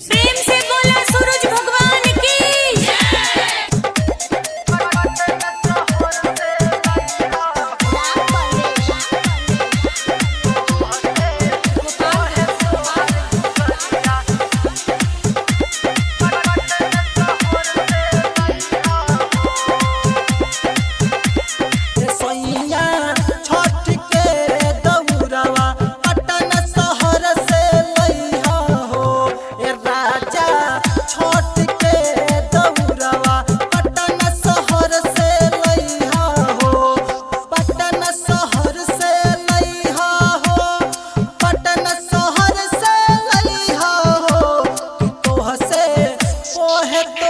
प्रेम से बोला सूरज भगवान की।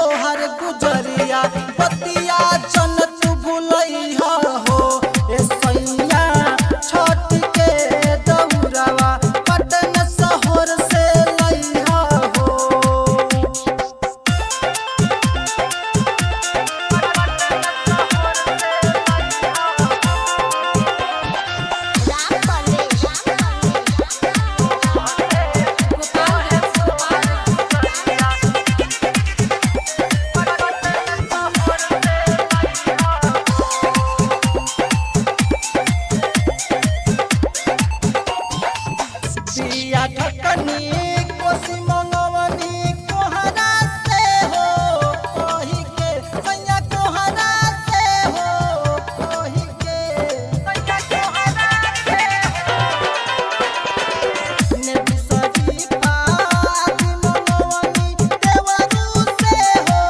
गुजरिया बतिया जन तू भूलैहा हो ए सैया छठ के दौरावा पटन शहर से लैहा हो। बिया ढकनी कोसी मंगवनी कोहरा से हो कही के सैया कोहरा से हो कही के सैया कोहरा से हो ने बिसरी पाती मंगवनी देवरू से हो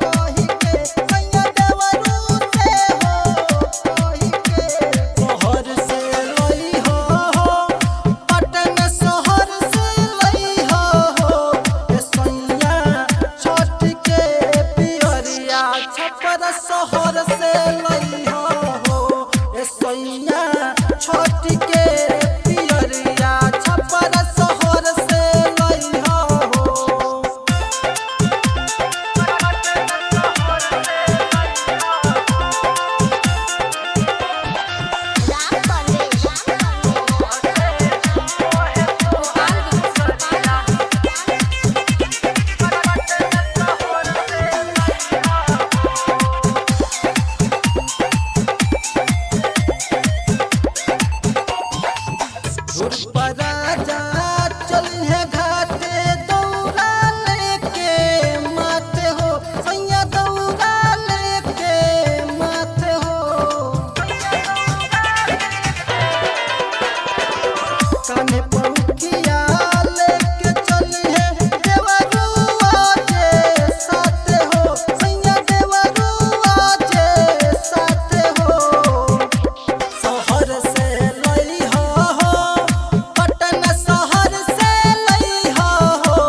कही के सैया देवरू से हो कही के शहर से लई हो पटन शहर से लैहा हो ए सैया छठ के पियरिया छपर शहर से लैहा हो ए सैया छठ के पियरिया छपर शहर से लैहा हो। राजा चलिए घाटे दौड़ा लेके माथे हो सैया दौड़ा लेके माथे हो काने पौखिया लेके चलिए देवरुआ के साथे हो सैया देवरुआ के साथे हो शहर से लैहा हो पटन शहर से लैहा हो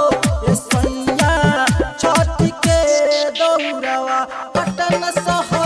ए सैया छठ के दौरावा पटन शहर